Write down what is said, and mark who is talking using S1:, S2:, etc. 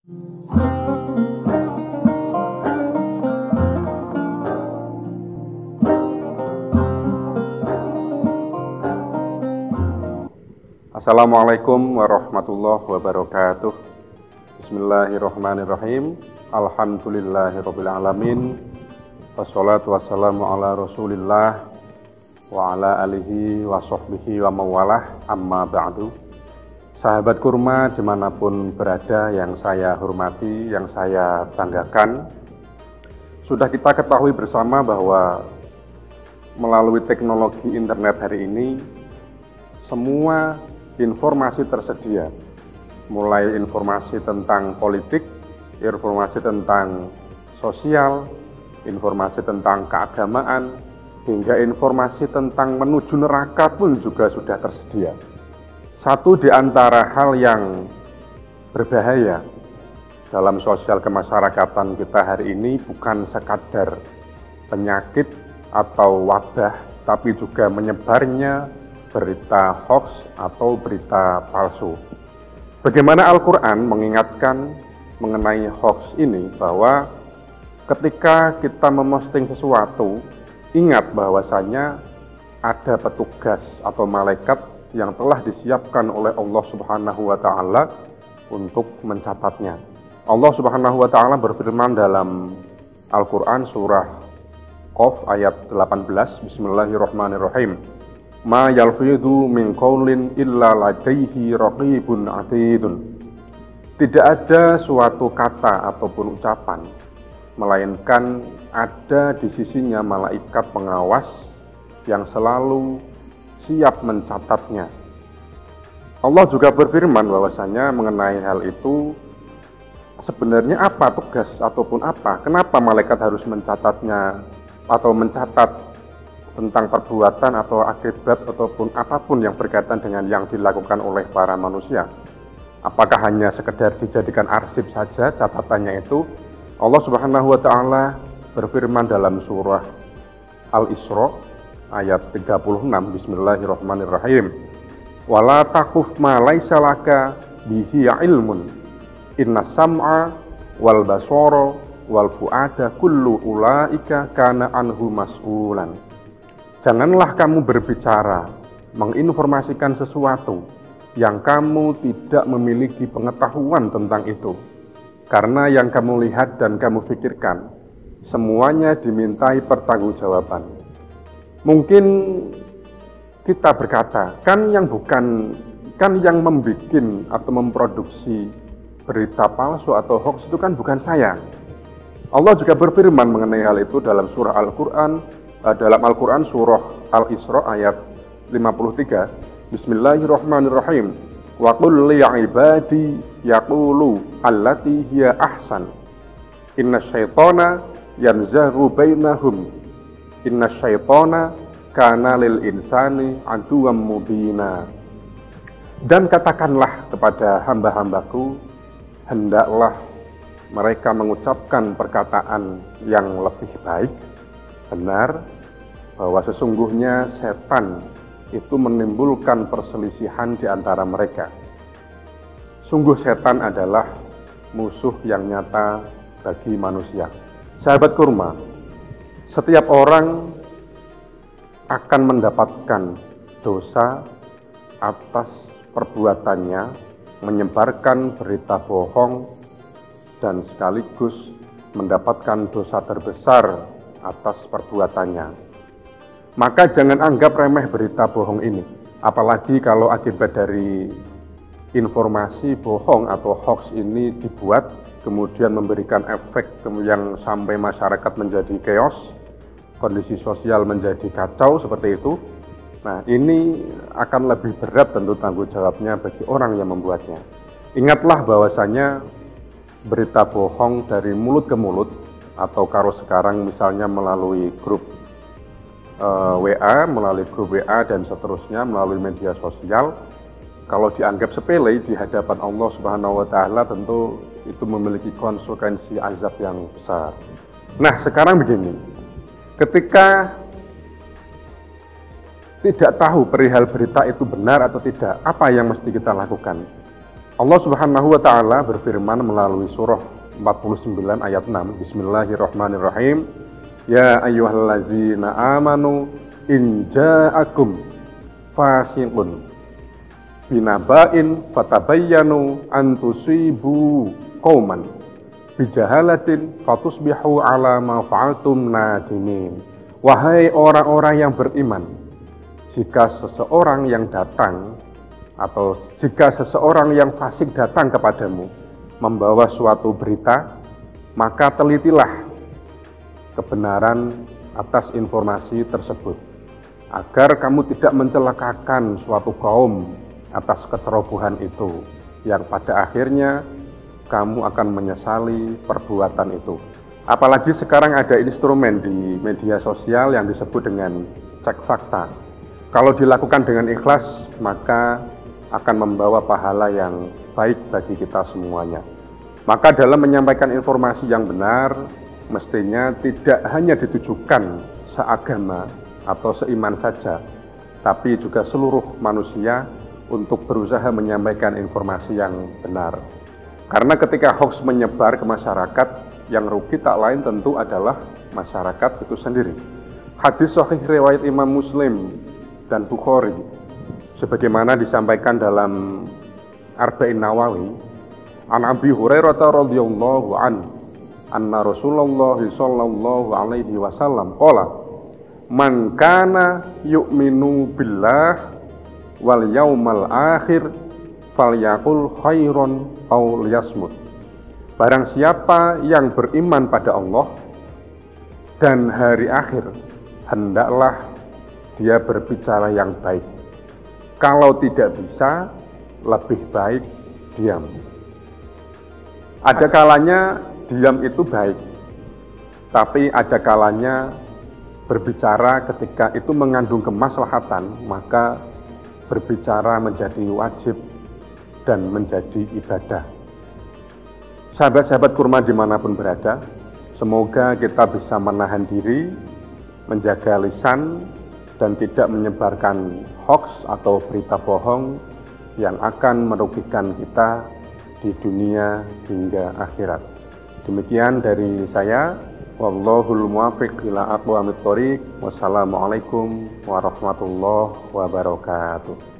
S1: Assalamualaikum warahmatullahi wabarakatuh. Bismillahirrahmanirrahim. Alhamdulillahirabbil alamin. Wassalatu wassalamu ala Rasulillah wa ala alihi wa sahbihi wa mawalah, amma ba'du. Sahabat kurma dimanapun berada yang saya hormati, yang saya banggakan, sudah kita ketahui bersama bahwa melalui teknologi internet hari ini semua informasi tersedia, mulai informasi tentang politik, informasi tentang sosial, informasi tentang keagamaan, hingga informasi tentang menuju neraka pun juga sudah tersedia. Satu di antara hal yang berbahaya dalam sosial kemasyarakatan kita hari ini bukan sekadar penyakit atau wabah, tapi juga menyebarnya berita hoax atau berita palsu. Bagaimana Al-Quran mengingatkan mengenai hoax ini, bahwa ketika kita memposting sesuatu, ingat bahwasanya ada petugas atau malaikat yang telah disiapkan oleh Allah Subhanahu wa Ta'ala untuk mencatatnya. Allah Subhanahu wa Ta'ala berfirman dalam Al-Quran surah Qaf ayat 18, Bismillahirrahmanirrahim. Ma yalfidu min qaulin illa ladaihi raqibun atidun. Tidak ada suatu kata ataupun ucapan, melainkan ada di sisinya malaikat pengawas yang selalu siap mencatatnya. Allah juga berfirman bahwasanya mengenai hal itu, sebenarnya apa tugas ataupun apa, kenapa malaikat harus mencatatnya atau mencatat tentang perbuatan atau akibat ataupun apapun yang berkaitan dengan yang dilakukan oleh para manusia. Apakah hanya sekedar dijadikan arsip saja catatannya itu? Allah Subhanahu wa Ta'ala berfirman dalam surah Al-Isra ayat 36, Bismillahirrahmanirrahim. Wala taquf ma laisa laka bihi ilmun inna sam'a wal basara wal fuada kullu ulaika kana anhu mas'ulan. Janganlah kamu berbicara, menginformasikan sesuatu yang kamu tidak memiliki pengetahuan tentang itu. Karena yang kamu lihat dan kamu pikirkan, semuanya dimintai pertanggungjawaban. Mungkin kita berkata, kan yang membuat atau memproduksi berita palsu atau hoax itu kan bukan saya. Allah juga berfirman mengenai hal itu dalam surah Al-Quran, dalam Al-Quran surah Al-Isra ayat 53, Bismillahirrahmanirrahim. Wa qul li ibadi yaqulu allati hiya ahsan innasyaitana yanzaghu bainahum innasyaitana kana lil insani aduwwam mubina. Dan katakanlah kepada hamba-hambaku, hendaklah mereka mengucapkan perkataan yang lebih baik, benar, bahwa sesungguhnya setan itu menimbulkan perselisihan di antara mereka. Sungguh setan adalah musuh yang nyata bagi manusia. Sahabat kurma, setiap orang akan mendapatkan dosa atas perbuatannya menyebarkan berita bohong dan sekaligus mendapatkan dosa terbesar atas perbuatannya. Maka jangan anggap remeh berita bohong ini, apalagi kalau akibat dari informasi bohong atau hoax ini dibuat, kemudian memberikan efek yang sampai masyarakat menjadi chaos, kondisi sosial menjadi kacau seperti itu. Nah, ini akan lebih berat tentu tanggung jawabnya bagi orang yang membuatnya. Ingatlah bahwasanya berita bohong dari mulut ke mulut, atau kalau sekarang misalnya melalui grup WA, melalui grup WA dan seterusnya, melalui media sosial, kalau dianggap sepele di hadapan Allah Subhanahu wa Ta'ala, tentu itu memiliki konsekuensi azab yang besar. Nah, sekarang begini, ketika tidak tahu perihal berita itu benar atau tidak, apa yang mesti kita lakukan? Allah Subhanahu wa taala berfirman melalui surah 49 ayat 6. Bismillahirrahmanirrahim. Ya ayyuhallazina amanu in ja'akum fasiqun binaba'in fatabayyanu an tusibu qauman bijahalatin fatusbihu ala ma fa'altum nadimin. Wahai orang-orang yang beriman, jika seseorang yang datang atau jika seseorang yang fasik datang kepadamu membawa suatu berita, maka telitilah kebenaran atas informasi tersebut, agar kamu tidak mencelakakan suatu kaum atas kecerobohan itu, yang pada akhirnya kamu akan menyesali perbuatan itu. Apalagi sekarang ada instrumen di media sosial yang disebut dengan cek fakta. Kalau dilakukan dengan ikhlas, maka akan membawa pahala yang baik bagi kita semuanya. Maka dalam menyampaikan informasi yang benar, mestinya tidak hanya ditujukan seagama atau seiman saja, tapi juga seluruh manusia untuk berusaha menyampaikan informasi yang benar. Karena ketika hoax menyebar ke masyarakat, yang rugi tak lain tentu adalah masyarakat itu sendiri. Hadis sahih riwayat Imam Muslim dan Bukhari, sebagaimana disampaikan dalam Arba'in Nawawi, an Abi Hurairah radhiyallahu anna Rasulullah sallallahu alaihi wasallam qala man kana yu'minu billah wal yaumal akhir falyaqul khairon aw liyasmut. Barang siapa yang beriman pada Allah dan hari akhir, hendaklah dia berbicara yang baik. Kalau tidak bisa, lebih baik diam. Ada kalanya diam itu baik, tapi ada kalanya berbicara ketika itu mengandung kemaslahatan, maka berbicara menjadi wajib dan menjadi ibadah. Sahabat-sahabat kurma dimanapun berada, semoga kita bisa menahan diri, menjaga lisan, dan tidak menyebarkan hoax atau berita bohong yang akan merugikan kita di dunia hingga akhirat. Demikian dari saya. Wallahul muwaffiq ila aqwamit thoriq. Wassalamualaikum warahmatullahi wabarakatuh.